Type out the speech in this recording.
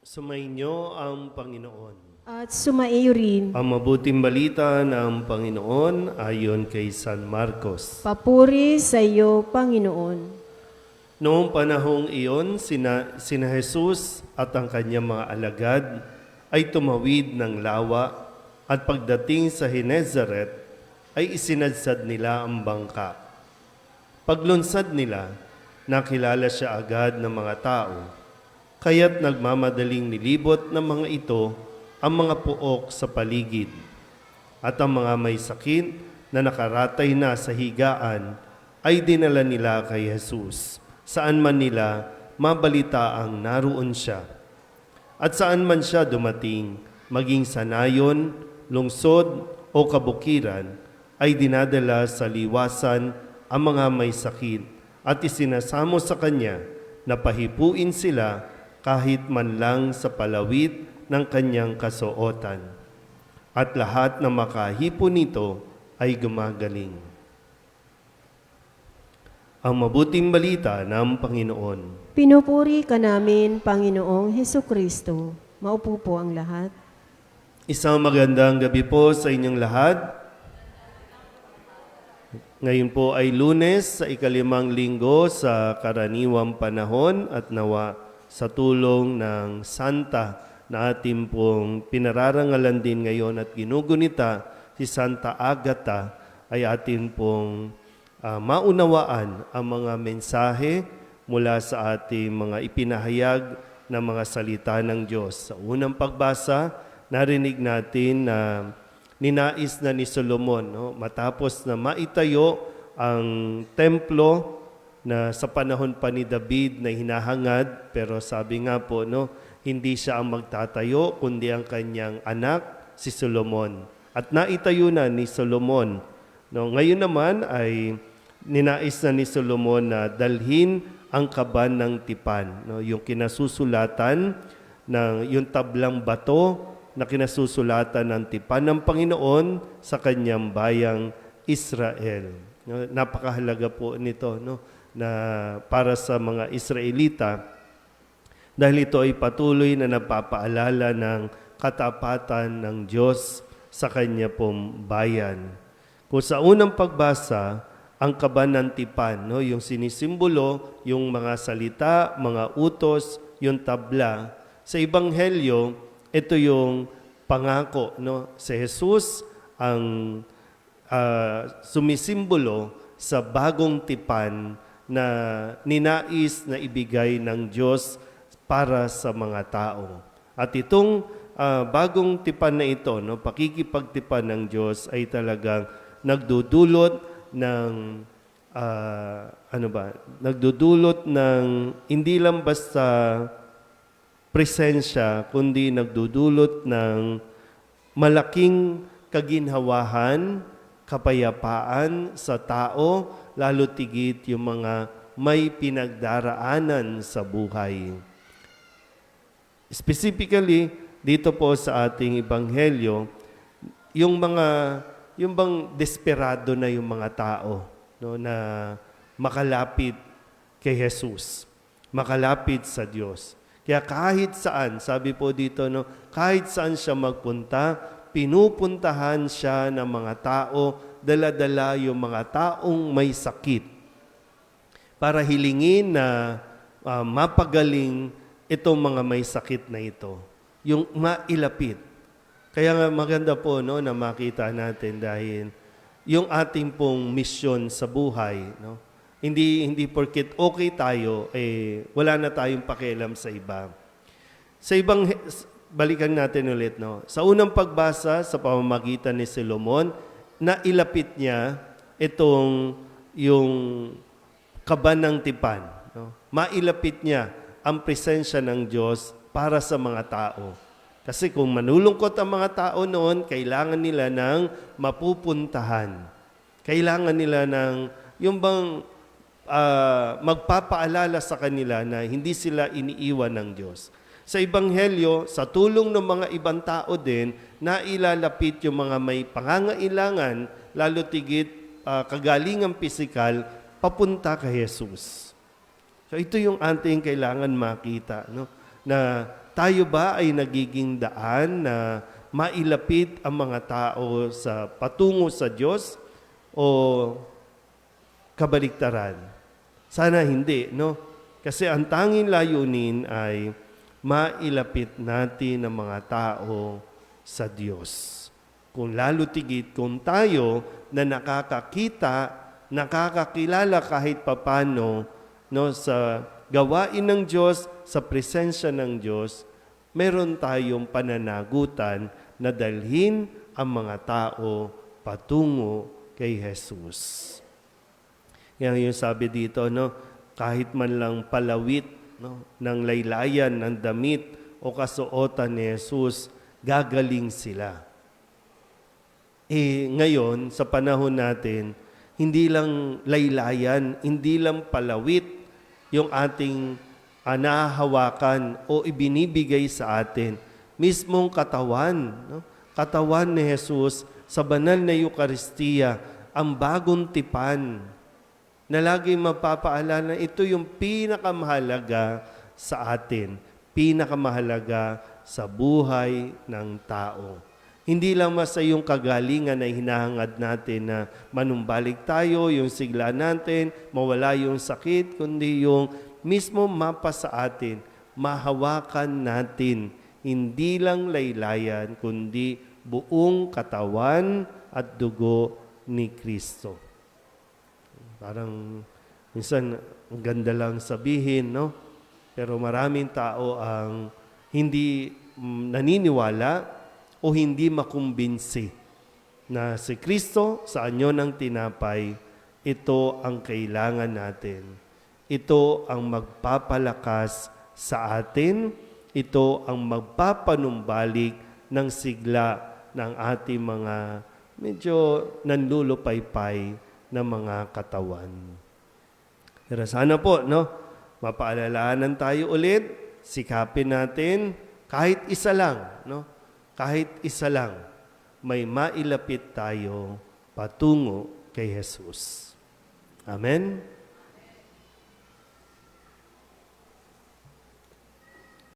Sumainyo ang Panginoon. At sumaiyo rin. Ang mabuting balita ng Panginoon ayon kay San Marcos. Papuri sa iyo, Panginoon. Noong panahong iyon, sina Jesus at ang kanyang mga alagad ay tumawid ng lawa at pagdating sa Genezaret ay isinadsad nila ang bangka. Paglunsad nila, nakilala siya agad ng mga tao. Kaya't nagmamadaling nilibot ng mga ito ang mga puok sa paligid. At ang mga may sakit na nakaratay na sa higaan ay dinala nila kay Jesus. Saan man nila mabalita ang naroon siya. At saan man siya dumating, maging sa nayon, lungsod o kabukiran, ay dinadala sa liwasan ang mga may sakit at isinasamo sa kanya na pahipuin sila kahit man lang sa palawit ng kanyang kasuotan. At lahat na makahipo nito ay gumagaling. Ang mabuting balita ng Panginoon. Pinupuri ka namin, Panginoong Hesukristo. Maupo po ang lahat. Isang magandang gabi po sa inyong lahat. Ngayon po ay Lunes sa ikalimang linggo sa karaniwang panahon at nawa sa tulong ng Santa na ating pong pinararangalan din ngayon at ginugunita si Santa Agata ay ating pong maunawaan ang mga mensahe mula sa ating mga ipinahayag na mga salita ng Diyos. Sa unang pagbasa, narinig natin na ninais na ni Solomon, matapos na maitayo ang templo na sa panahon pa ni David na hinahangad, pero sabi nga po, hindi siya ang magtatayo, kundi ang kanyang anak, si Solomon. At naitayo na ni Solomon. Ngayon naman ay ninais na ni Solomon na dalhin ang kaban ng tipan. Yung kinasusulatan, yung tablang bato na kinasusulatan ng tipan ng Panginoon sa kanyang bayang Israel. Napakahalaga po nito, na para sa mga Israelita, dahil ito ay patuloy na napapaalala ng katapatan ng Diyos sa kanya pong bayan. Kung sa unang pagbasa, ang kaban ng tipan, yung sinisimbolo, yung mga salita, mga utos, yung tabla. Sa Ebanghelyo, ito yung pangako. Si Jesus ang sumisimbolo sa bagong tipan na ninais na ibigay ng Diyos para sa mga tao. At itong bagong tipan na ito, pakikipagtipan ng Diyos ay talagang nagdudulot ng nagdudulot ng hindi lang basta presensya, kundi nagdudulot ng malaking kaginhawahan, kapayapaan sa tao, lalo tigit yung mga may pinagdaraanan sa buhay. Specifically, dito po sa ating Ebanghelyo, yung bang desperado na yung mga tao, na makalapit kay Jesus, makalapit sa Diyos. Kaya kahit saan, sabi po dito, kahit saan siya magpunta, pinupuntahan siya ng mga tao, dala-dala yung mga taong may sakit para hilingin na mapagaling itong mga may sakit na ito. Yung mailapit. Kaya nga maganda po na makita natin dahil yung ating pong misyon sa buhay, hindi porket okay tayo, wala na tayong pakialam sa iba. Sa ibang balikan natin ulit, Sa unang pagbasa, sa pamamagitan ni Solomon, nailapit niya yung kaban ng tipan. Mailapit niya ang presensya ng Diyos para sa mga tao. Kasi kung manulungkot ang mga tao noon, kailangan nila ng mapupuntahan. Kailangan nila ng yung bang magpapaalala sa kanila na hindi sila iniiwan ng Diyos. Sa Ebanghelyo, sa tulong ng mga ibang tao din, nailalapit yung mga may pangangailangan, lalo tigit kagalingang pisikal, papunta kay Jesus. So ito yung ating kailangan makita, na tayo ba ay nagiging daan na mailapit ang mga tao sa patungo sa Diyos o kabaliktaran? Sana hindi, no? Kasi ang tanging layunin ay mailapit natin ang mga tao sa Diyos. Kung lalo tigit, kung tayo na nakakakita, nakakakilala kahit papano, no, sa gawain ng Diyos, sa presensya ng Diyos, meron tayong pananagutan na dalhin ang mga tao patungo kay Jesus. Yan yung sabi dito, no, kahit man lang palawit, no, ng laylayan ng damit o kasuotan ni Jesus, gagaling sila. Ngayon, sa panahon natin, hindi lang laylayan, hindi lang palawit yung ating nahahawakan o ibinibigay sa atin. Mismong katawan, no? Katawan ni Jesus sa banal na Eucharistia, ang bagong tipan na lagi mapapaalala, ito yung pinakamahalaga sa atin, pinakamahalaga sa buhay ng tao. Hindi lang mas yung kagalingan na hinahangad natin na manumbalik tayo, yung sigla natin, mawala yung sakit, kundi yung mismo mapa sa atin, mahawakan natin, hindi lang laylayan, kundi buong katawan at dugo ni Kristo. Parang minsan ang ganda lang sabihin, no? Pero maraming tao ang hindi naniniwala o hindi makumbinsi na si Kristo sa anyo ng tinapay, ito ang kailangan natin. Ito ang magpapalakas sa atin. Ito ang magpapanumbalik ng sigla ng ating mga medyo nanlulupaypay na mga katawan. Pero sana po, no, mapaalalahanan tayo ulit, sikapin natin kahit isa lang, no? Kahit isa lang, may mailapit tayo patungo kay Jesus. Amen?